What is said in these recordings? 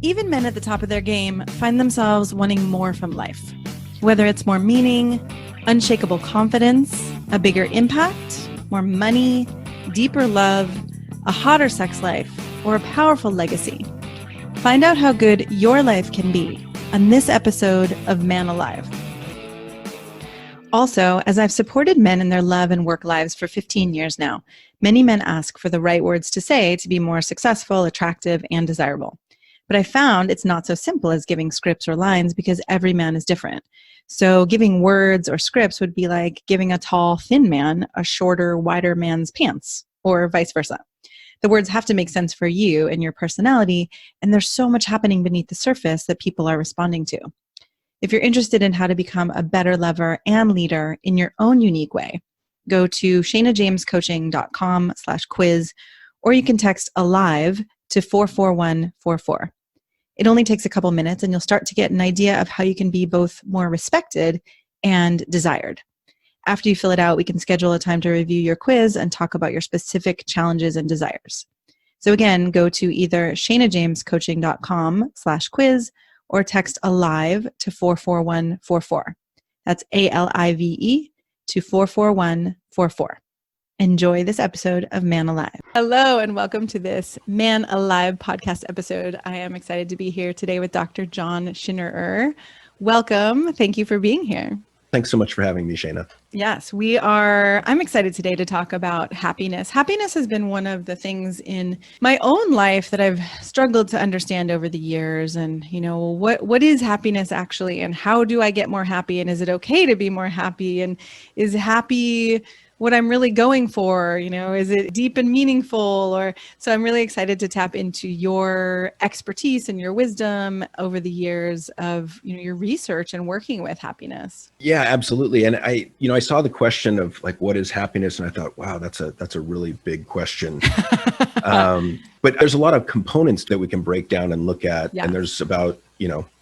Even men at the top of their game find themselves wanting more from life. Whether it's more meaning, unshakable confidence, a bigger impact, more money, deeper love, a hotter sex life, or a powerful legacy. Find out how good your life can be on this episode of Man Alive. Also, as I've supported men in their love and work lives for 15 years now, many men ask for the right words to say to be more successful, attractive, and desirable. But I found it's not so simple as giving scripts or lines because every man is different. So giving words or scripts would be like giving a tall, thin man a shorter, wider man's pants, or vice versa. The words have to make sense for you and your personality, and there's so much happening beneath the surface that people are responding to. If you're interested in how to become a better lover and leader in your own unique way, go to ShaynaJamesCoaching.com/quiz, or you can text ALIVE to 44144. It only takes a couple minutes and you'll start to get an idea of how you can be both more respected and desired. After you fill it out, we can schedule a time to review your quiz and talk about your specific challenges and desires. So again, go to either ShaynaJamesCoaching.com/quiz or text ALIVE to 44144. That's ALIVE to 44144. Enjoy this episode of Man Alive. Hello, and welcome to this Man Alive podcast episode. I am excited to be here today with Dr. John Schinnerer. Welcome. Thank you for being here. Thanks so much for having me, Shayna. Yes, we are. I'm excited today to talk about happiness. Happiness has been one of the things in my own life that I've struggled to understand over the years. And, what is happiness actually? And how do I get more happy? And is it okay to be more happy? And is happy what I'm really going for? Is it deep and meaningful? So I'm really excited to tap into your expertise and your wisdom over the years of, your research and working with happiness. Yeah, absolutely. And I saw the question of like, what is happiness? And I thought, wow, that's a really big question. But there's a lot of components that we can break down and look at. Yeah. And there's about,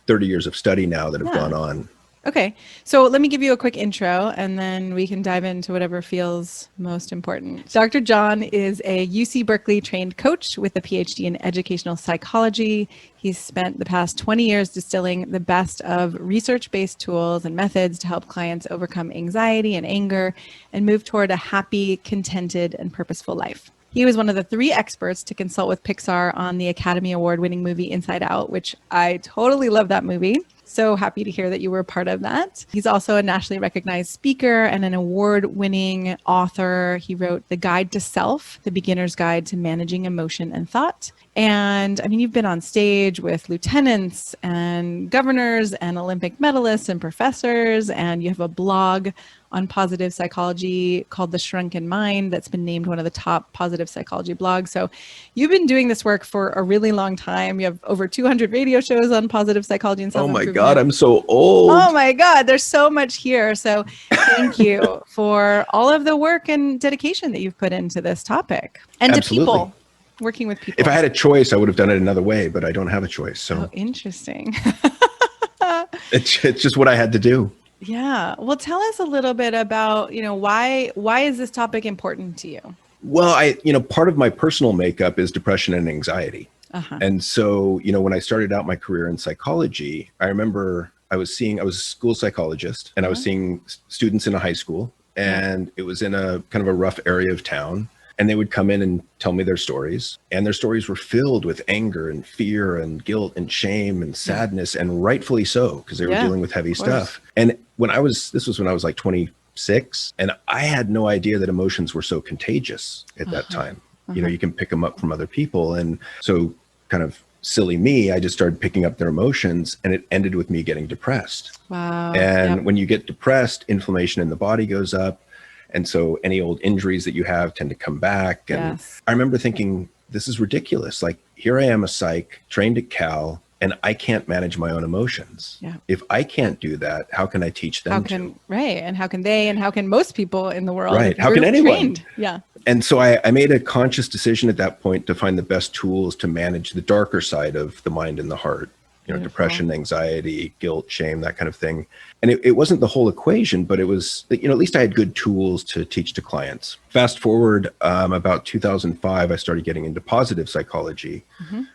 30 years of study now that have gone on. Okay, so let me give you a quick intro and then we can dive into whatever feels most important. Dr. John is a UC Berkeley trained coach with a PhD in educational psychology. He's spent the past 20 years distilling the best of research-based tools and methods to help clients overcome anxiety and anger and move toward a happy, contented, and purposeful life. He was one of the 3 experts to consult with Pixar on the Academy Award-winning movie Inside Out, which I totally love that movie. So happy to hear that you were a part of that. He's also a nationally recognized speaker and an award-winning author. He wrote The Guide to Self, The Beginner's Guide to Managing Emotion and Thought. And you've been on stage with lieutenants and governors and Olympic medalists and professors, and you have a blog on positive psychology called The Shrunken Mind that's been named one of the top positive psychology blogs. So you've been doing this work for a really long time. You have over 200 radio shows on positive psychology and self-improvement. Oh my God, I'm so old. Oh my God, there's so much here. So thank you for all of the work and dedication that you've put into this topic and Absolutely. To people. Working with people. If I had a choice, I would have done it another way, but I don't have a choice. So Oh, interesting. it's just what I had to do. Yeah. Well, tell us a little bit about, why is this topic important to you? Well, part of my personal makeup is depression and anxiety. Uh-huh. And so, when I started out my career in psychology, I remember I was a school psychologist and I was seeing students in a high school, and it was in a kind of a rough area of town. And they would come in and tell me their stories, and their stories were filled with anger and fear and guilt and shame and sadness, and rightfully so, because they were dealing with heavy stuff. And this was when I was like 26, and I had no idea that emotions were so contagious at that time. You can pick them up from other people. And so kind of silly me, I just started picking up their emotions, and it ended with me getting depressed. Wow. And when you get depressed, inflammation in the body goes up. And so any old injuries that you have tend to come back. And I remember thinking, this is ridiculous. Like, here I am, a psych trained at Cal, and I can't manage my own emotions. Yeah. If I can't do that, how can I teach them to? Right. And how can they, and how can most people in the world? Right. How can anyone? Trained? Yeah. And so I made a conscious decision at that point to find the best tools to manage the darker side of the mind and the heart. Beautiful. depression, anxiety, guilt, shame, that kind of thing. And it wasn't the whole equation, but it was, at least I had good tools to teach to clients. Fast forward about 2005, I started getting into positive psychology,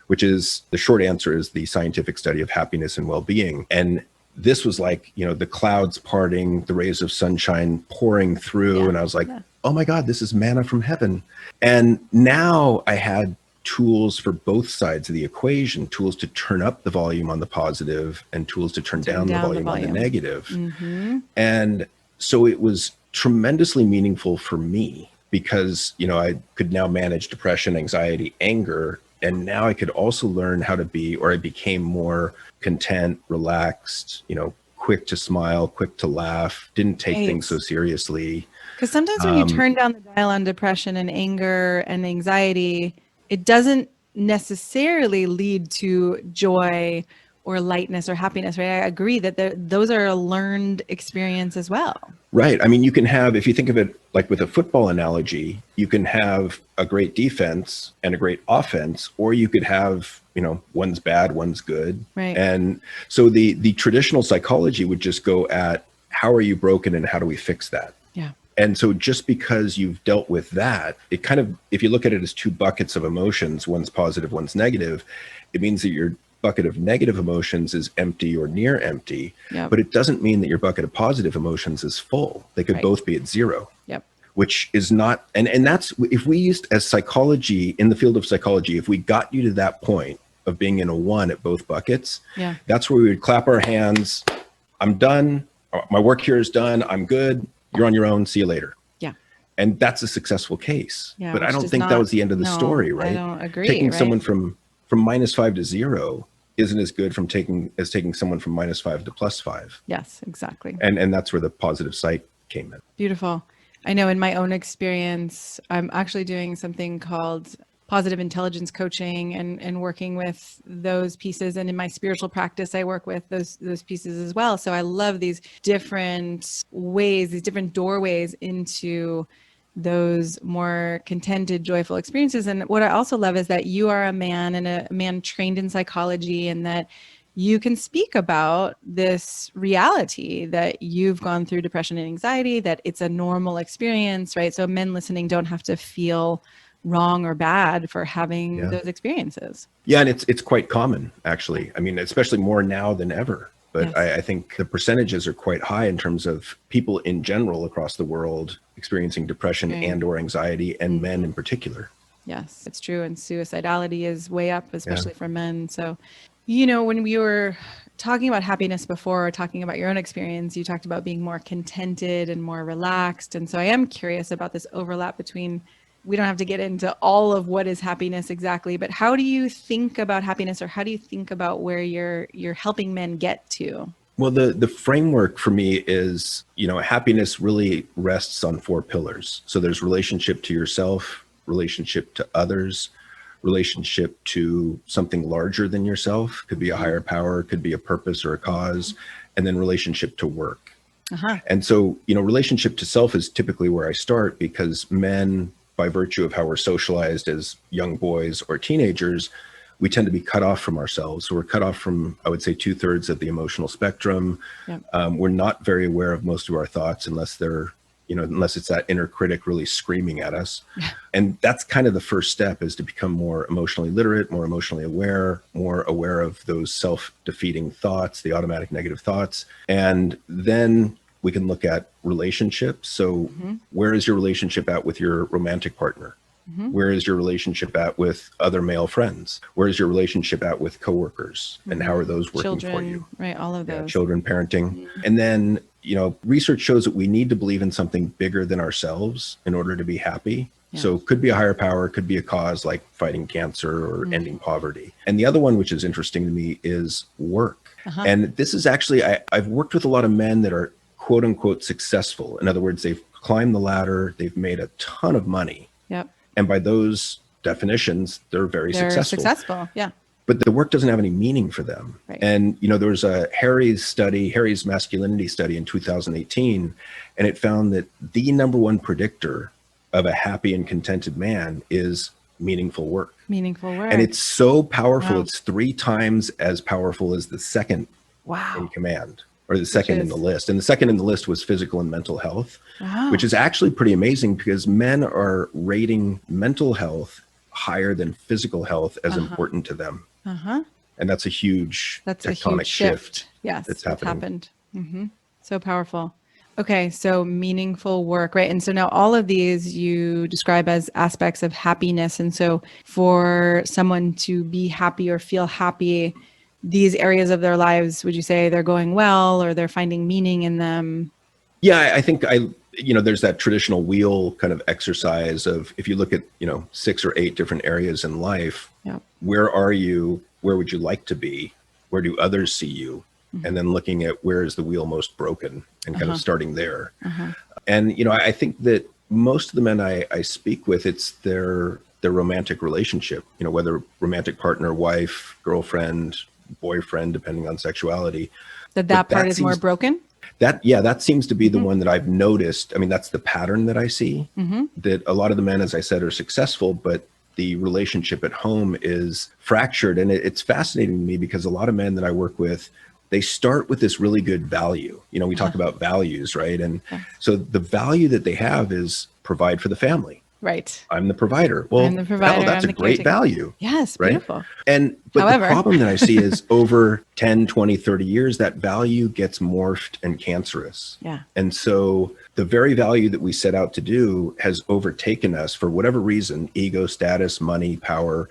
which is, the short answer is the scientific study of happiness and well-being. And this was like, the clouds parting, the rays of sunshine pouring through. And I was like, oh my God, this is manna from heaven. And now I had tools for both sides of the equation, tools to turn up the volume on the positive and tools to turn down the volume on the negative. And so it was tremendously meaningful for me because, I could now manage depression, anxiety, anger. And now I could also learn how to be, or I became more content, relaxed, quick to smile, quick to laugh, didn't take things so seriously. Because sometimes when you turn down the dial on depression and anger and anxiety, it doesn't necessarily lead to joy or lightness or happiness, right? I agree that those are a learned experience as well. Right. I mean, you can have, if you think of it like with a football analogy, you can have a great defense and a great offense, or you could have, one's bad, one's good. Right. And so the traditional psychology would just go at, how are you broken and how do we fix that? Yeah. And so just because you've dealt with that, it kind of, if you look at it as two buckets of emotions, one's positive, one's negative, it means that your bucket of negative emotions is empty or near empty, but it doesn't mean that your bucket of positive emotions is full. They could both be at zero, which is not, and that's, if we used as psychology, in the field of psychology, if we got you to that point of being in a one at both buckets, that's where we would clap our hands. I'm done. My work here is done. I'm good. You're on your own. See you later. Yeah. And that's a successful case. But I don't think that was the end of the story, right? I don't agree. Taking someone from -5 to 0 isn't as good as taking someone from -5 to +5. Yes, exactly. And that's where the positive psych came in. Beautiful. I know in my own experience, I'm actually doing something called positive intelligence coaching and working with those pieces. And in my spiritual practice, I work with those pieces as well. So I love these different ways, these different doorways into those more contented, joyful experiences. And what I also love is that you are a man, and a man trained in psychology, and that you can speak about this reality that you've gone through depression and anxiety, that it's a normal experience, right? So men listening don't have to feel wrong or bad for having those experiences. Yeah, and it's quite common, actually. I mean, especially more now than ever. But I think the percentages are quite high in terms of people in general across the world experiencing depression and or anxiety, and men in particular. Yes, it's true. And suicidality is way up, especially for men. So, when we were talking about happiness before, or talking about your own experience, you talked about being more contented and more relaxed. And so I am curious about this overlap between, we don't have to get into all of what is happiness exactly, but how do you think about happiness, or how do you think about where you're helping men get to? Well, the framework for me is, happiness really rests on 4 pillars. So there's relationship to yourself, relationship to others, relationship to something larger than yourself, could be a higher power, could be a purpose or a cause, and then relationship to work. And so, relationship to self is typically where I start, because men, by virtue of how we're socialized as young boys or teenagers, we tend to be cut off from ourselves. So we're cut off from, I would say, 2/3 of the emotional spectrum. We're not very aware of most of our thoughts unless unless it's that inner critic really screaming at us. And that's kind of the first step, is to become more emotionally literate, more emotionally aware, more aware of those self-defeating thoughts, the automatic negative thoughts. And then we can look at relationships. So where is your relationship at with your romantic partner? Where is your relationship at with other male friends? Where is your relationship at with coworkers? And how are those working for you? Right, all of those. Children, parenting. And then, research shows that we need to believe in something bigger than ourselves in order to be happy. So it could be a higher power, could be a cause like fighting cancer or ending poverty. And the other one, which is interesting to me, is work. And this is actually, I've worked with a lot of men that are quote unquote successful. In other words, they've climbed the ladder, they've made a ton of money. And by those definitions, they're very successful. But the work doesn't have any meaning for them. And, there was a Harry's masculinity study in 2018, and it found that the number one predictor of a happy and contented man is meaningful work. Meaningful work. And it's so powerful. Wow. It's 3 times as powerful as the second in command, or the second in the list. And the second in the list was physical and mental health, which is actually pretty amazing because men are rating mental health higher than physical health as important to them. And that's a huge tectonic shift. Yes, that's happened. So powerful. Okay, so meaningful work, right? And so now all of these you describe as aspects of happiness. And so for someone to be happy or feel happy, these areas of their lives, would you say they're going well or they're finding meaning in them? Yeah, I think there's that traditional wheel kind of exercise of, if you look at, 6 or 8 different areas in life, where are you? Where would you like to be? Where do others see you? And then looking at where is the wheel most broken and kind of starting there. And, I think that most of the men I speak with, it's their romantic relationship, whether romantic partner, wife, girlfriend, boyfriend, depending on sexuality. That part is more broken? That seems to be the one that I've noticed. I mean, that's the pattern that I see, that a lot of the men, as I said, are successful, but the relationship at home is fractured. And it's fascinating to me because a lot of men that I work with, they start with this really good value. We talk about values, right? And so the value that they have is provide for the family. Right. I'm the provider. Well, I'm the provider. That's a great value. Yes, right? Beautiful. But however, the problem that I see is over 10, 20, 30 years, that value gets morphed and cancerous. Yeah. And so the very value that we set out to do has overtaken us for whatever reason, ego, status, money, power.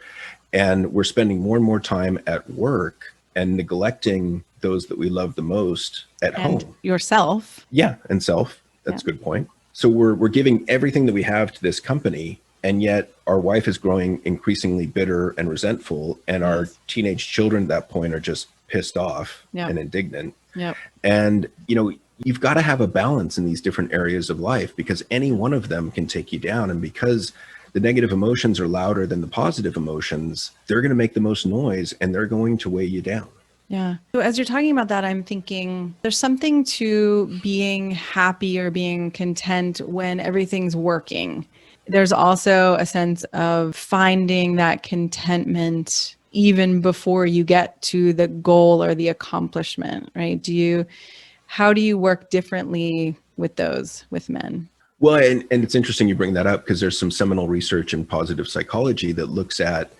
And we're spending more and more time at work and neglecting those that we love the most at home. Yourself. Yeah, and self. That's a good point. So we're giving everything that we have to this company, and yet our wife is growing increasingly bitter and resentful, and our teenage children at that point are just pissed off and indignant. And you've got to have a balance in these different areas of life, because any one of them can take you down. And because the negative emotions are louder than the positive emotions, they're going to make the most noise and they're going to weigh you down. Yeah. So as you're talking about that, I'm thinking there's something to being happy or being content when everything's working. There's also a sense of finding that contentment even before you get to the goal or the accomplishment, right? How do you work differently with men? Well, and it's interesting you bring that up, because there's some seminal research in positive psychology that looks at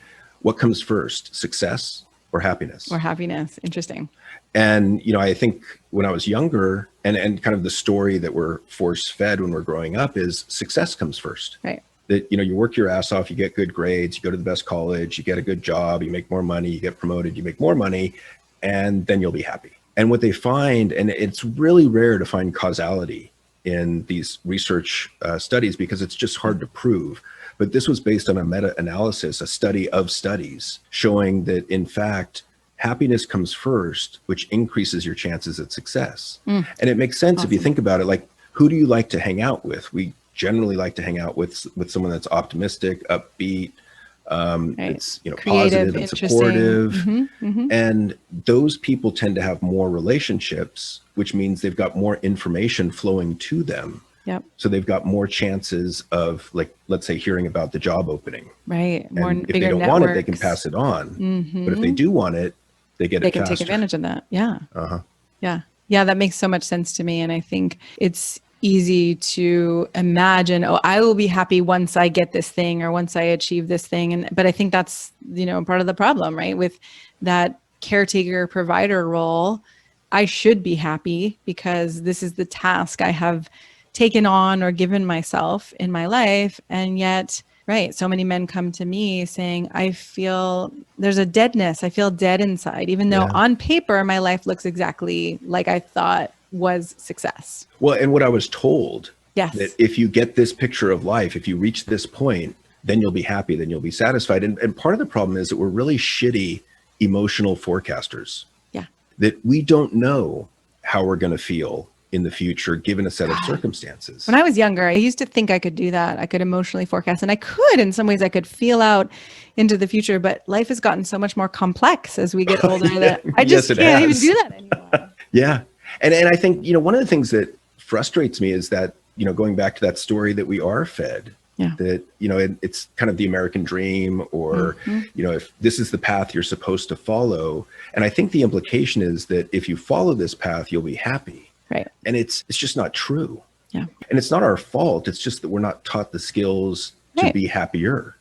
what comes first, success or happiness. Or happiness. Interesting. And, I think when I was younger, and kind of the story that we're force fed when we're growing up is success comes first. Right. That, you work your ass off, you get good grades, you go to the best college, you get a good job, you make more money, you get promoted, you make more money, and then you'll be happy. And what they find, and it's really rare to find causality in these research studies because it's just hard to prove. But this was based on a meta-analysis, a study of studies, showing that, in fact, happiness comes first, which increases your chances at success. And it makes sense if you think about it. Like, who do you like to hang out with? We generally like to hang out with someone that's optimistic, upbeat, it's creative, positive and supportive. And those people tend to have more relationships, which means they've got more information flowing to them. Yep. So they've got more chances of, like, let's say, hearing about the job opening. Right. And if they don't want it, they can pass it on. But if they do want it, they get it faster. They can take advantage of that. Yeah. Yeah. Yeah. That makes so much sense to me. And I think it's easy to imagine, I will be happy once I get this thing or once I achieve this thing. But I think that's, part of the problem, right? With that caretaker provider role, I should be happy because this is the task I have taken on or given myself in my life. And yet, right, so many men come to me saying, I feel there's a deadness. I feel dead inside, even though on paper, my life looks exactly like I thought was success. Well, and what I was told, that if you get this picture of life, if you reach this point, then you'll be happy, then you'll be satisfied. And part of the problem is that we're really shitty emotional forecasters. Yeah. That we don't know how we're going to feel in the future, given a set of circumstances. When I was younger, I used to think I could do that. I could emotionally forecast, and I could, in some ways, I could feel out into the future, but life has gotten so much more complex as we get older that I just can't even do that anymore. Yeah. And I think, one of the things that frustrates me is that, going back to that story that we are fed, Yeah. That, it's kind of the American dream, or, if this is the path you're supposed to follow. And I think the implication is that if you follow this path, you'll be happy. Right. And it's just not true. Yeah. And it's not our fault. It's just that we're not taught the skills to be happier.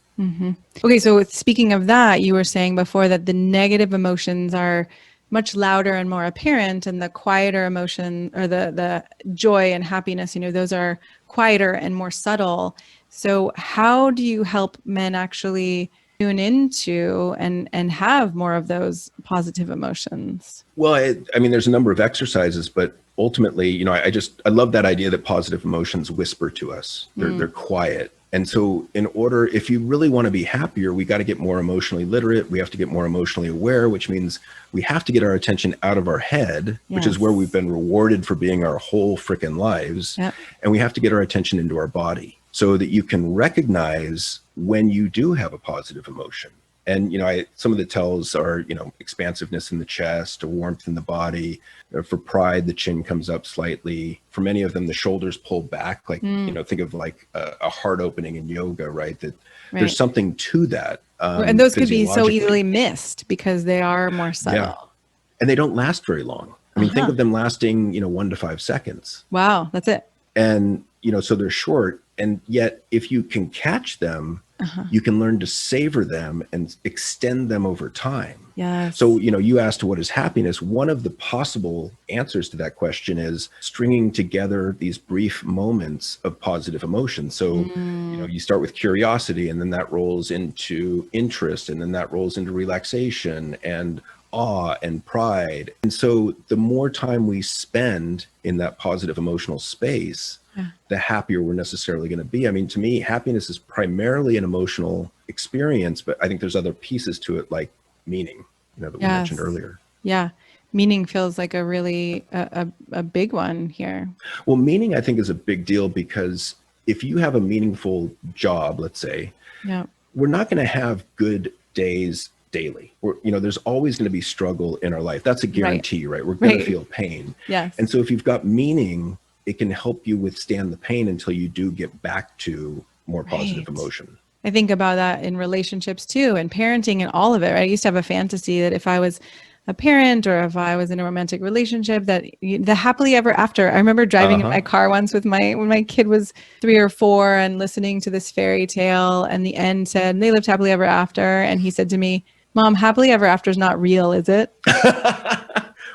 Okay. So speaking of that, you were saying before that the negative emotions are much louder and more apparent, and the quieter emotion, or the joy and happiness, those are quieter and more subtle. So how do you help men actually tune into and have more of those positive emotions? Well, I mean, there's a number of exercises, but ultimately, I love that idea that positive emotions whisper to us. They're quiet. And so if you really want to be happier, we got to get more emotionally literate. We have to get more emotionally aware, which means we have to get our attention out of our head, which is where we've been rewarded for being our whole freaking lives. Yep. And we have to get our attention into our body so that you can recognize when you do have a positive emotion. And, some of the tells are, expansive in the chest, a warmth in the body. For pride, the chin comes up slightly. For many of them, the shoulders pull back, like, think of like a heart opening in yoga, right? That there's something to that. And those could be so easily missed because they are more subtle. Yeah. And they don't last very long. I mean, think of them lasting, 1 to 5 seconds. Wow, that's it. And, so they're short. And yet, if you can catch them, you can learn to savor them and extend them over time. Yes. So, you asked what is happiness. One of the possible answers to that question is stringing together these brief moments of positive emotion. So, you start with curiosity, and then that rolls into interest, and then that rolls into relaxation and awe and pride. And so the more time we spend in that positive emotional space, the happier we're necessarily going to be. I mean, to me, happiness is primarily an emotional experience, but I think there's other pieces to it, like meaning, that we mentioned earlier. Yeah. Meaning feels like a really a big one here. Well, meaning I think is a big deal, because if you have a meaningful job, let's say, we're not going to have good days daily. There's always going to be struggle in our life. That's a guarantee, right? We're going to feel pain. Yes. And so if you've got meaning, it can help you withstand the pain until you do get back to more positive emotion. I think about that in relationships too, and parenting and all of it, right? I used to have a fantasy that if I was a parent, or if I was in a romantic relationship, that the happily ever after. I remember driving in my car once when my kid was 3 or 4 and listening to this fairy tale, and the end said, they lived happily ever after. And he said to me, Mom, happily ever after is not real, is it?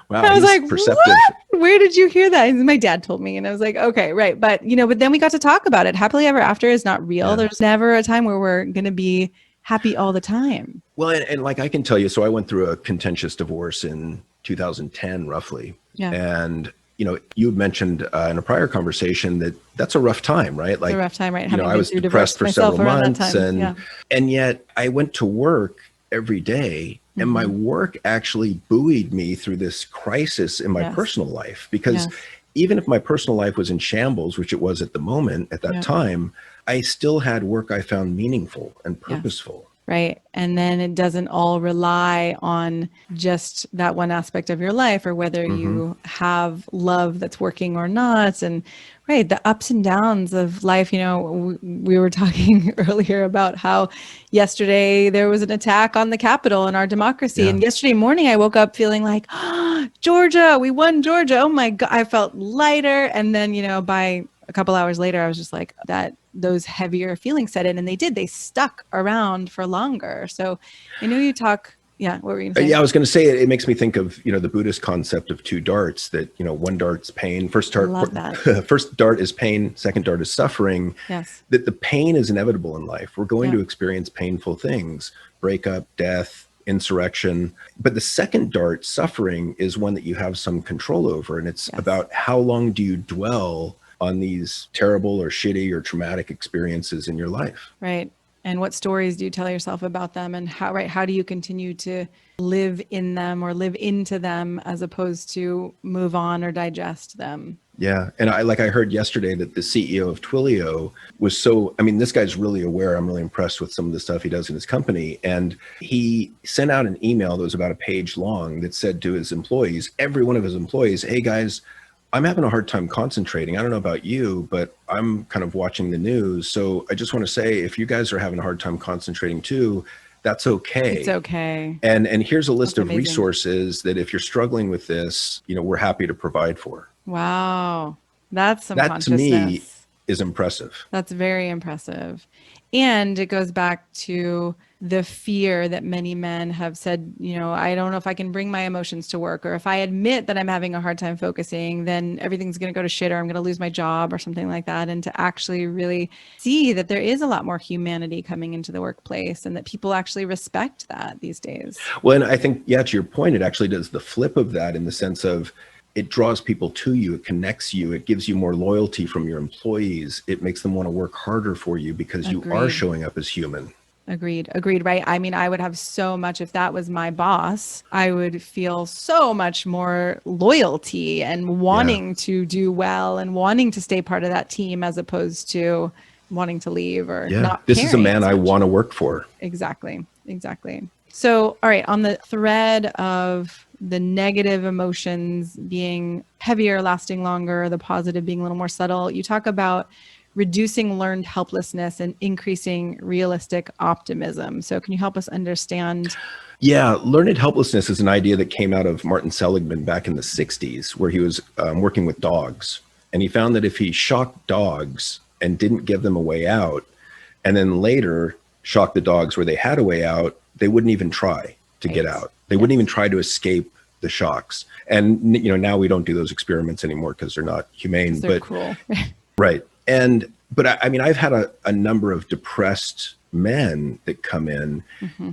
Wow, I was like, perceptive. What? Where did you hear that? And my dad told me, and I was like, okay, right. But, but then we got to talk about it. Happily ever after is not real. There's never a time where we're going to be happy all the time. Well, and like I can tell you, so I went through a contentious divorce in 2010, roughly. Yeah. And, you had mentioned in a prior conversation that that's a rough time, right? Like, it's a rough time, right? I was depressed for several months, and yet I went to work every day. And my work actually buoyed me through this crisis in my personal life, because even if my personal life was in shambles, which it was at the moment, at that time, I still had work I found meaningful and purposeful. Right. And then it doesn't all rely on just that one aspect of your life, or whether you have love that's working or not. And the ups and downs of life. We were talking earlier about how yesterday there was an attack on the Capitol and our democracy. And yesterday morning I woke up feeling like, Georgia, we won Georgia. Oh my God, I felt lighter. And then, by a couple hours later, I was just like, those heavier feelings set in, and they stuck around for longer. So I know you talk. Yeah. What were you going to say? I was going to say, it makes me think of, the Buddhist concept of 2 darts, that, one dart's pain. First dart is pain. Second dart is suffering. Yes. That the pain is inevitable in life. We're going to experience painful things, breakup, death, insurrection. But the second dart, suffering, is one that you have some control over. And it's about how long do you dwell on these terrible or shitty or traumatic experiences in your life. Right. And what stories do you tell yourself about them, and how do you continue to live in them or live into them, as opposed to move on or digest them? Yeah. And I heard yesterday that the CEO of Twilio was this guy's really aware. I'm really impressed with some of the stuff he does in his company. And he sent out an email that was about a page long that said to his employees, every one of his employees, hey guys, I'm having a hard time concentrating. I don't know about you, but I'm kind of watching the news. So I just want to say, if you guys are having a hard time concentrating too, that's It's okay. okay. And here's a list That's of amazing. resources that if you're struggling with this, we're happy to provide for. Wow. That's some That to me consciousness. is impressive. That's very impressive. And it goes back to the fear that many men have said, I don't know if I can bring my emotions to work, or if I admit that I'm having a hard time focusing, then everything's going to go to shit, or I'm going to lose my job or something like that. And to actually really see that there is a lot more humanity coming into the workplace and that people actually respect that these days. Well, and I think, yeah, to your point, it actually does the flip of that in the sense of it draws people to you, it connects you, it gives you more loyalty from your employees, it makes them want to work harder for you because you are Agreed. showing up as human. Agreed. Right. I mean, I would have so much, if that was my boss, I would feel so much more loyalty and Yeah. wanting to do well and wanting to stay part of that team as opposed to wanting to leave or Yeah. not This is a caring man as I much. want to work for. Exactly. So, all right, on the thread of the negative emotions being heavier, lasting longer, the positive being a little more subtle, you talk about reducing learned helplessness and increasing realistic optimism. So, can you help us understand? Yeah, learned helplessness is an idea that came out of Martin Seligman back in the 60s, where he was working with dogs. And he found that if he shocked dogs and didn't give them a way out, and then later shocked the dogs where they had a way out, they wouldn't even try to get Right. out. They wouldn't even try to escape the shocks. And now we don't do those experiments anymore because they're not humane. They're But cruel. right. But I mean, I've had a number of depressed men that come in Hmm.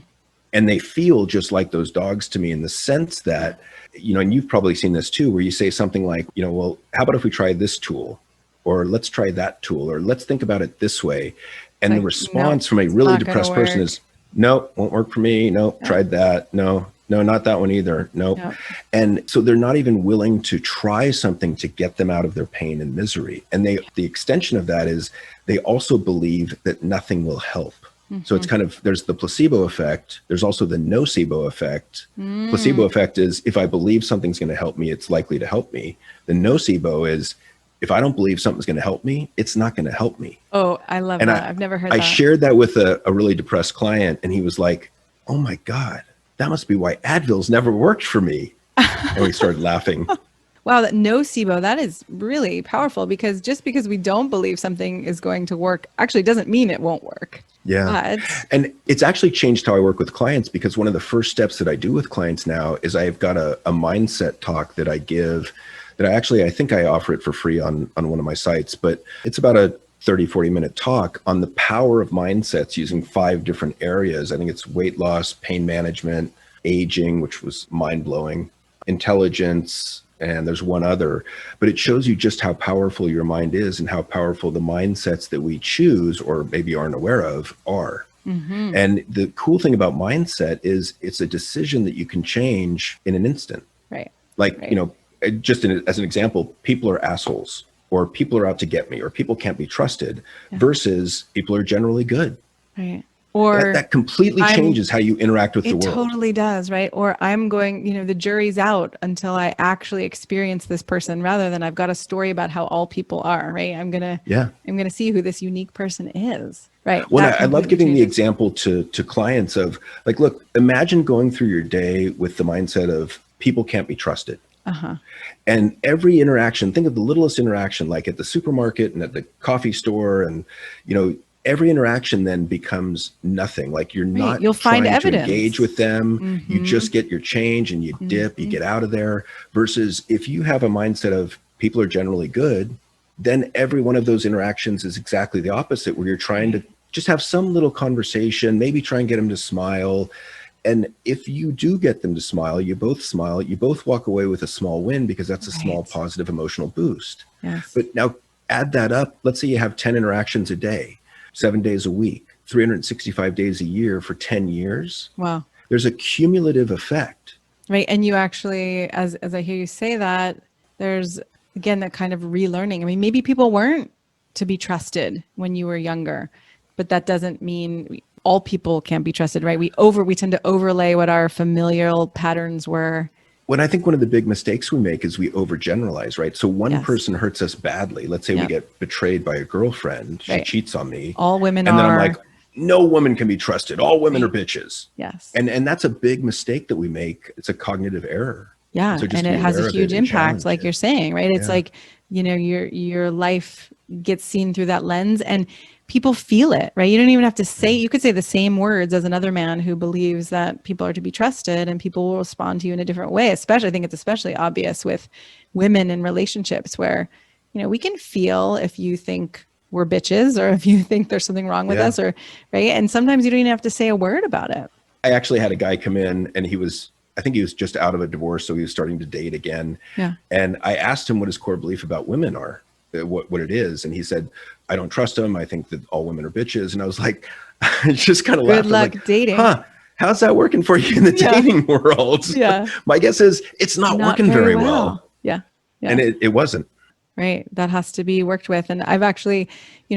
and they feel just like those dogs to me in the sense that, and you've probably seen this too, where you say something like, well, how about if we try this tool, or let's try that tool, or let's think about it this way. It's And the like, no, response from a it's really not going to depressed person work. is, no, won't work for me. No, Yeah. tried that. No, not that one either. Nope. Yeah. And so they're not even willing to try something to get them out of their pain and misery. And the extension of that is they also believe that nothing will help. So it's kind of, there's the placebo effect. There's also the nocebo effect. Placebo effect is if I believe something's going to help me, it's likely to help me. The nocebo is if I don't believe something's going to help me, it's not going to help me. Oh, I love And that. I've never heard I that. shared that with a really depressed client, and he was like, oh my God, that must be why Advil's never worked for me. And we started laughing. Wow, that nocebo, that is really powerful, because just because we don't believe something is going to work actually doesn't mean it won't work. Yeah. But And it's actually changed how I work with clients, because one of the first steps that I do with clients now is I've got a mindset talk that I give that I think I offer it for free on one of my sites, but it's about a 30-40 minute talk on the power of mindsets using 5 different areas. I think it's weight loss, pain management, aging, which was mind blowing, intelligence, and there's one other, but it shows you just how powerful your mind is and how powerful the mindsets that we choose or maybe aren't aware of are. And the cool thing about mindset is it's a decision that you can change in an instant. right. Like, Right. as an example, people are assholes, or people are out to get me, or people can't be trusted, versus people are generally good. Right. That, Or that completely I'm changes how you interact with the it world. totally does, right? Or I'm going, the jury's out until I actually experience this person, rather than I've got a story about how all people are, right? Yeah. I'm gonna see who this unique person is. Right. Well, That I love completely giving the changes. example to clients of like, look, imagine going through your day with the mindset of people can't be trusted. Uh-huh. And every interaction, think of the littlest interaction, like at the supermarket and at the coffee store, and every interaction then becomes nothing. Like you're Right. not You'll find trying to evidence. engage with them. You Mhm. just get your change and you dip, you get out of there. Versus if you have a mindset of people are generally good, then every one of those interactions is exactly the opposite, where you're trying to just have some little conversation, maybe try and get them to smile. And if you do get them to smile, you both walk away with a small win, because that's a small Right. positive emotional boost. Yes. But now add that up. Let's say you have 10 interactions a day, 7 days a week, 365 days a year for 10 years. Wow. There's a cumulative effect. Right. And you actually, as I hear you say that, there's again that kind of relearning. I mean, maybe people weren't to be trusted when you were younger, but that doesn't mean all people can't be trusted, right? We tend to overlay what our familial patterns were When I think one of the big mistakes we make is we overgeneralize, right? So one Yes. person hurts us badly. Let's say we Yep. get betrayed by a girlfriend. She Right. cheats on me. All women And then I'm are. like, no woman can be trusted. All women are Right. bitches. Yes. And that's a big mistake that we make. It's a cognitive error. Yeah. So just And to it be has a aware of huge it and impact, challenge like it. you're saying, right? It's Yeah. like, your life gets seen through that lens and people feel it, right? You don't even have to say, you could say the same words as another man who believes that people are to be trusted and people will respond to you in a different way. Especially, I think it's especially obvious with women in relationships where, we can feel if you think we're bitches or if you think there's something wrong with Yeah. us, or, right? And sometimes you don't even have to say a word about it. I actually had a guy come in and I think he was just out of a divorce. So he was starting to date again. Yeah. And I asked him what his core belief about women are, what it is. And he said, I don't trust them. I think that all women are bitches. And I was like, I just kind of Good laughed. luck Like, dating. how's that working for you in the Yeah. dating world? Yeah. My guess is it's not working very well. Yeah. Yeah. And it wasn't. Right. That has to be worked with. And I've actually,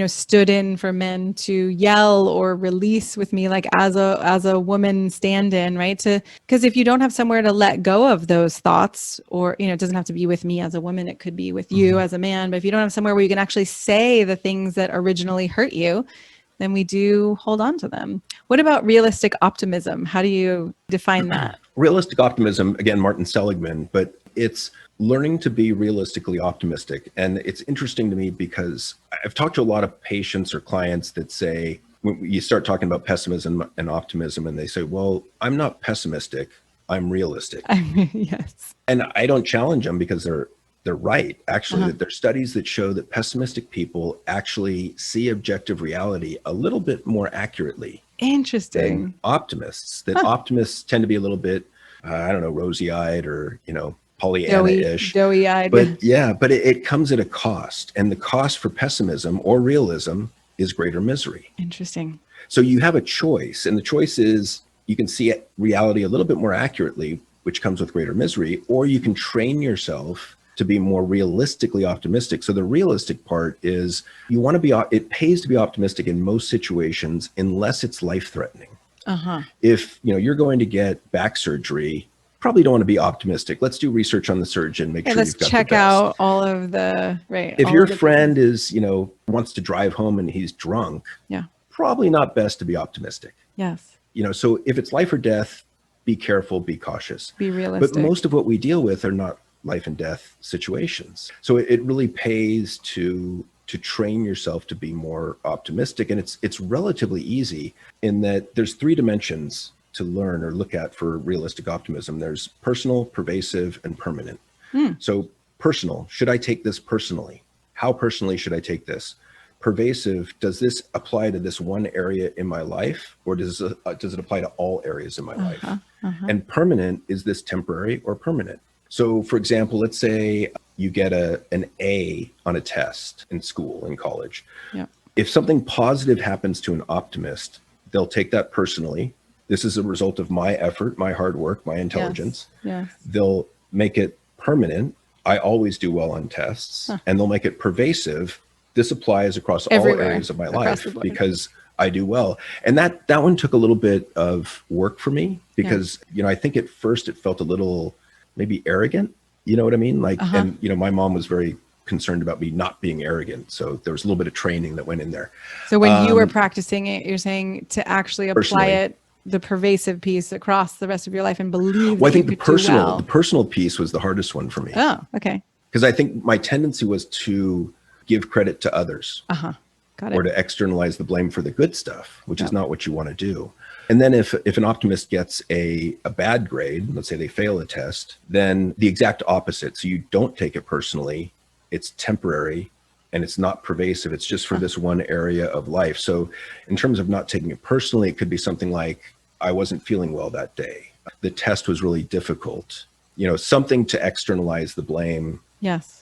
stood in for men to yell or release with me, like as a woman stand-in, right? Because if you don't have somewhere to let go of those thoughts, or, it doesn't have to be with me as a woman, it could be with you as a man. But if you don't have somewhere where you can actually say the things that originally hurt you, then we do hold on to them. What about realistic optimism? How do you define that? Realistic optimism, again, Martin Seligman, but it's learning to be realistically optimistic. And it's interesting to me because I've talked to a lot of patients or clients that say, when you start talking about pessimism and optimism, and they say, well, I'm not pessimistic, I'm realistic. Yes. And I don't challenge them because they're right. Actually, that there's studies that show that pessimistic people actually see objective reality a little bit more accurately Interesting. than optimists. That optimists tend to be a little bit, I don't know, rosy-eyed or, Pollyanna-ish. Doughy-eyed. But it comes at a cost. And the cost for pessimism or realism is greater misery. Interesting. So you have a choice. And the choice is you can see reality a little bit more accurately, which comes with greater misery, or you can train yourself to be more realistically optimistic. So the realistic part is it pays to be optimistic in most situations, unless it's life-threatening. If you're going to get back surgery, probably don't want to be optimistic. Let's do research on the surgeon, make sure you've got check the best. out all of the, right. If your friend is, wants to drive home and he's drunk, yeah, probably not best to be optimistic. Yes. So if it's life or death, be careful, be cautious. Be realistic. But most of what we deal with are not life and death situations. So it really pays to train yourself to be more optimistic. And it's relatively easy in that there's 3 dimensions to learn or look at for realistic optimism. There's personal, pervasive, and permanent. So personal, should I take this personally? How personally should I take this? Pervasive, does this apply to this one area in my life, or does it apply to all areas in my life? And permanent, is this temporary or permanent? So for example, let's say you get an A on a test in school, in college. Yeah. If something positive happens to an optimist, they'll take that personally. This is a result of my effort, my hard work, my intelligence. Yes. They'll make it permanent. I always do well on tests. And they'll make it pervasive. This applies across Everywhere, all areas of my across the life board. because I do well. And that one took a little bit of work for me because, I think at first it felt a little maybe arrogant. You know what I mean? Like, and, my mom was very concerned about me not being arrogant. So there was a little bit of training that went in there. So when you were practicing it, you're saying to actually apply Personally. it, the pervasive piece across the rest of your life and believe Well, I that you think could do well. the personal piece was the hardest one for me. Oh, okay. Because I think my tendency was to give credit to others Got or it. to externalize the blame for the good stuff, which is not what you want to do. And then if an optimist gets a bad grade, let's say they fail a test, then the exact opposite. So you don't take it personally. It's temporary and it's not pervasive. It's just for this one area of life. So in terms of not taking it personally, it could be something like, I wasn't feeling well that day. The test was really difficult. Something to externalize the blame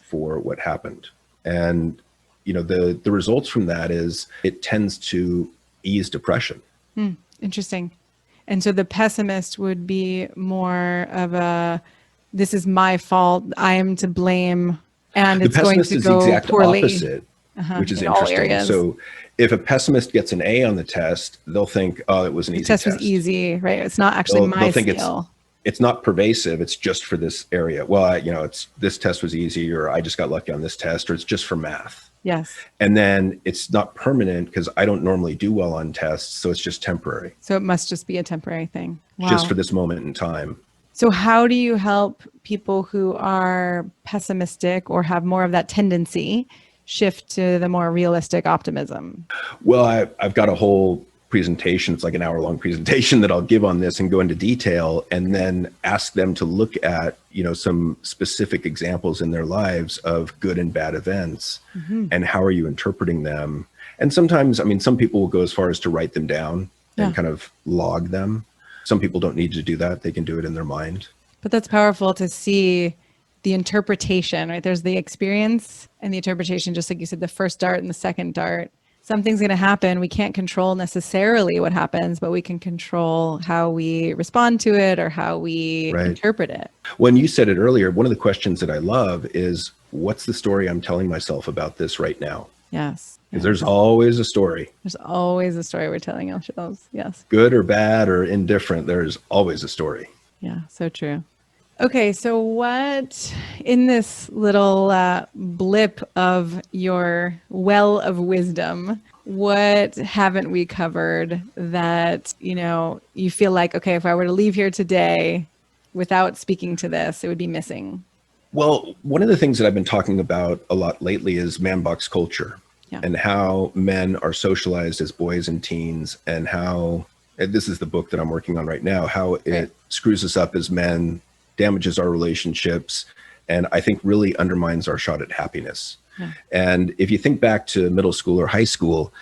for what happened. And, the results from that is it tends to ease depression. Interesting. And so the pessimist would be more of this is my fault, I am to blame, and The it's going pessimist to is the go exact poorly. opposite, which is in all interesting. areas. So if a pessimist gets an A on the test, they'll think, oh, it was an easy test. Test was easy, right? It's not actually my They'll think skill. it's not pervasive. It's just for this area. Well, it's this test was easy, or I just got lucky on this test, or it's just for math. Yes. And then it's not permanent because I don't normally do well on tests. So it's just temporary. So it must just be a temporary thing. Wow. Just for this moment in time. So how do you help people who are pessimistic or have more of that tendency shift to the more realistic optimism? Well, I've got a whole presentation. It's like an hour-long presentation that I'll give on this and go into detail, and then ask them to look at, some specific examples in their lives of good and bad events, and how are you interpreting them? And sometimes, some people will go as far as to write them down and kind of log them. Some people don't need to do that. They can do it in their mind. But that's powerful to see the interpretation, right? There's the experience and the interpretation, just like you said, the first dart and the second dart. Something's going to happen. We can't control necessarily what happens, but we can control how we respond to it or how we interpret it. When you said it earlier, one of the questions that I love is, what's the story I'm telling myself about this right now? Yes. Because there's always a story. There's always a story we're telling ourselves. Yes. Good or bad or indifferent, there's always a story. Yeah, so true. Okay, so what in this little blip of your well of wisdom, what haven't we covered that, you feel like, okay, if I were to leave here today without speaking to this, it would be missing? Well, one of the things that I've been talking about a lot lately is man box culture, and how men are socialized as boys and teens, and how, and this is the book that I'm working on right now, how it screws us up as men, damages our relationships, and I think really undermines our shot at happiness. And if you think back to middle school or high school,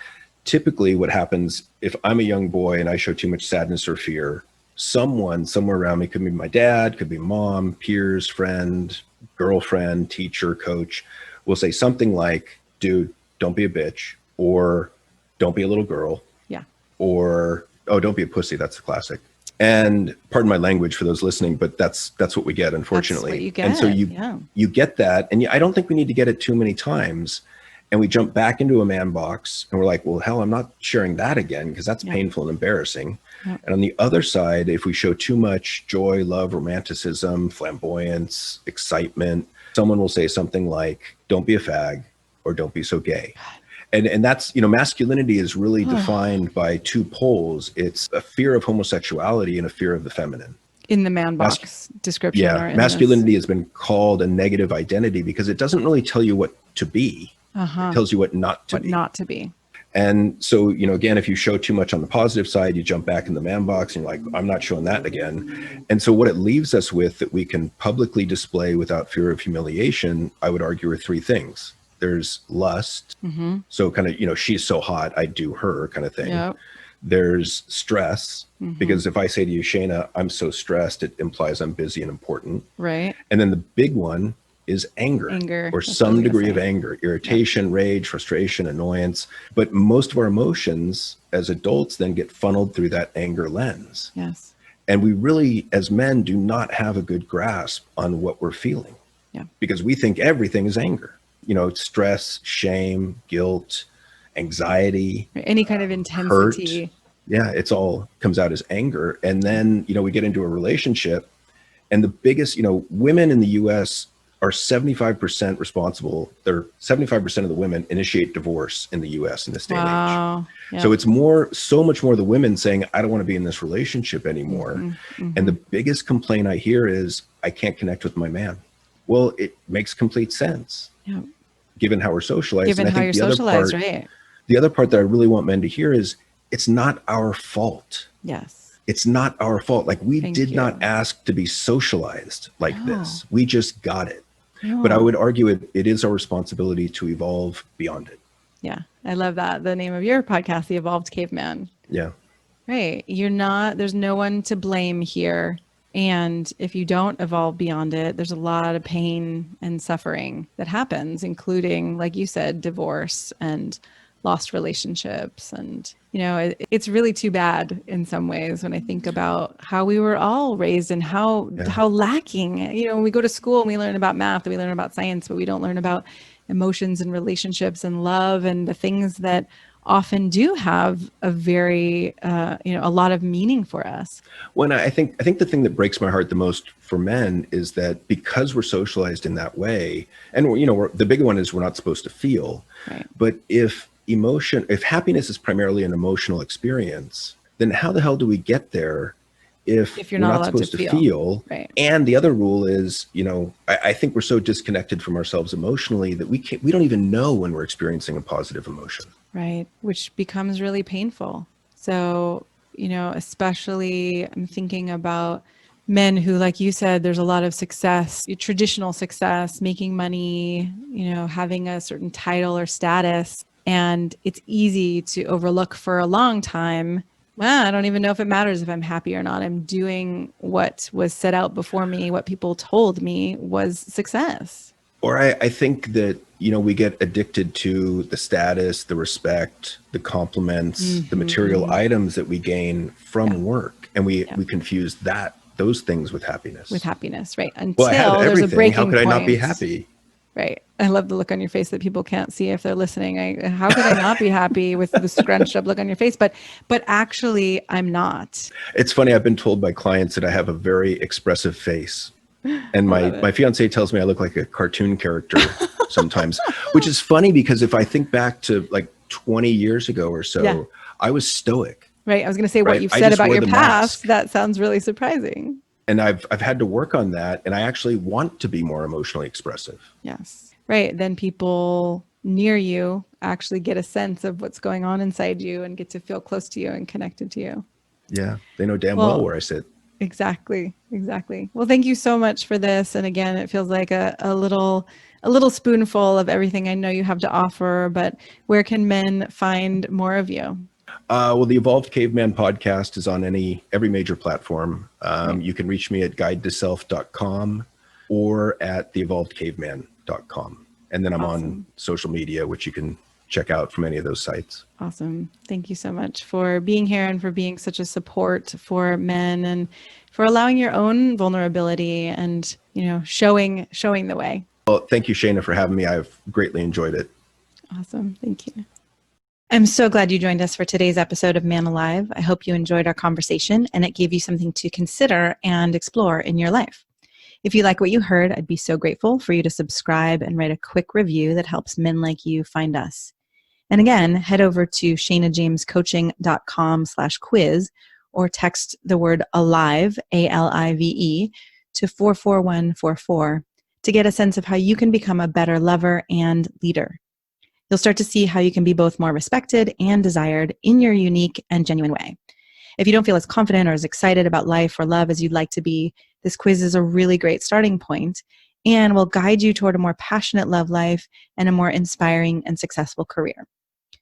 typically what happens if I'm a young boy and I show too much sadness or fear, someone somewhere around me, could be my dad, could be mom, peers, friend, girlfriend, teacher, coach, will say something like, dude, don't be a bitch, or don't be a little girl, or, oh, don't be a pussy. That's the classic. And pardon my language for those listening, but that's what we get, unfortunately. That's what you get. And so you get that, and I don't think we need to get it too many times. And we jump back into a man box, and we're like, well, hell, I'm not sharing that again, because that's painful and embarrassing. And on the other side, if we show too much joy, love, romanticism, flamboyance, excitement, someone will say something like, don't be a fag, or don't be so gay. And that's, masculinity is really defined by two poles. It's a fear of homosexuality and a fear of the feminine. In the man box description. Yeah, masculinity has been called a negative identity because it doesn't really tell you what to be. It tells you what not to be. Not to be. And so, again, if you show too much on the positive side, you jump back in the man box and you're like, I'm not showing that again. And so what it leaves us with that we can publicly display without fear of humiliation, I would argue, are three things. There's lust. So kind of, she's so hot, I do her kind of thing. There's stress, because if I say to you, Shayna, I'm so stressed, it implies I'm busy and important. Right. And then the big one is anger. Or That's some degree of anger, irritation, rage, frustration, annoyance. But most of our emotions as adults then get funneled through that anger lens. Yes. And we really, as men, do not have a good grasp on what we're feeling. Because we think everything is anger. Stress, shame, guilt, anxiety, any kind of intensity. Hurt. Yeah, it's all comes out as anger. And then, we get into a relationship, and the biggest, women in the US are 75% responsible. They're 75% of the women initiate divorce in the US in this day and age. So it's so much more the women saying, I don't want to be in this relationship anymore. And the biggest complaint I hear is, I can't connect with my man. Well, it makes complete sense. Given how we're socialized. Given how you're socialized, right? The other part that I really want men to hear is, it's not our fault. Yes. It's not our fault. Like, we did not ask to be socialized like this. We just got it. But I would argue it is our responsibility to evolve beyond it. Yeah. I love that. The name of your podcast, The Evolved Caveman. Yeah. Right. There's no one to blame here. And if you don't evolve beyond it, there's a lot of pain and suffering that happens, including, like you said, divorce and lost relationships. And, it's really too bad in some ways when I think about how we were all raised and how lacking, when we go to school and we learn about math and we learn about science, but we don't learn about emotions and relationships and love and the things that often do have a very, a lot of meaning for us. When I think the thing that breaks my heart the most for men is that because we're socialized in that way, and the big one is we're not supposed to feel. Right. But if happiness is primarily an emotional experience, then how the hell do we get there if you're we're not not allowed supposed to to feel? feel? Right. And the other rule is, I think we're so disconnected from ourselves emotionally that we don't even know when we're experiencing a positive emotion. Right. Which becomes really painful. So, especially I'm thinking about men who, like you said, there's a lot of success, traditional success, making money, having a certain title or status. And it's easy to overlook for a long time. Well, I don't even know if it matters if I'm happy or not. I'm doing what was set out before me, what people told me was success. Or I think that, we get addicted to the status, the respect, the compliments, the material items that we gain from work. And we confuse those things with happiness. With happiness, right. Well, I have Until there's a everything. breaking How could I not be point. happy? Right. I love the look on your face that people can't see if they're listening. How could I not be happy with the scrunched up look on your face? But actually, I'm not. It's funny. I've been told by clients that I have a very expressive face. And my fiance tells me I look like a cartoon character sometimes, which is funny because if I think back to like 20 years ago or so, I was stoic. Right. I was going to say what you've said about your past. That sounds really surprising. And I've had to work on that. And I actually want to be more emotionally expressive. Yes. Right. Then people near you actually get a sense of what's going on inside you and get to feel close to you and connected to you. Yeah. They know damn well where I sit. Exactly. Well, thank you so much for this. And again, it feels like a little spoonful of everything I know you have to offer, but where can men find more of you? Well, the Evolved Caveman podcast is on every major platform. You can reach me at guidetoself.com or at theevolvedcaveman.com. And then I'm on social media, which you can check out from any of those sites. Awesome. Thank you so much for being here and for being such a support for men and for allowing your own vulnerability and, showing the way. Well, thank you, Shana, for having me. I've greatly enjoyed it. Awesome. Thank you. I'm so glad you joined us for today's episode of Man Alive. I hope you enjoyed our conversation and it gave you something to consider and explore in your life. If you like what you heard, I'd be so grateful for you to subscribe and write a quick review that helps men like you find us. And again, head over to shanajamescoaching.com/quiz or text the word ALIVE, ALIVE, to 44144 to get a sense of how you can become a better lover and leader. You'll start to see how you can be both more respected and desired in your unique and genuine way. If you don't feel as confident or as excited about life or love as you'd like to be, this quiz is a really great starting point and will guide you toward a more passionate love life and a more inspiring and successful career.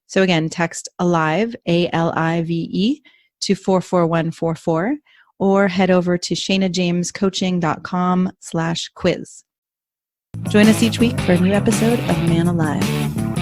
So again, text ALIVE, ALIVE, to 44144 or head over to shanajamescoaching.com/quiz. Join us each week for a new episode of Man Alive.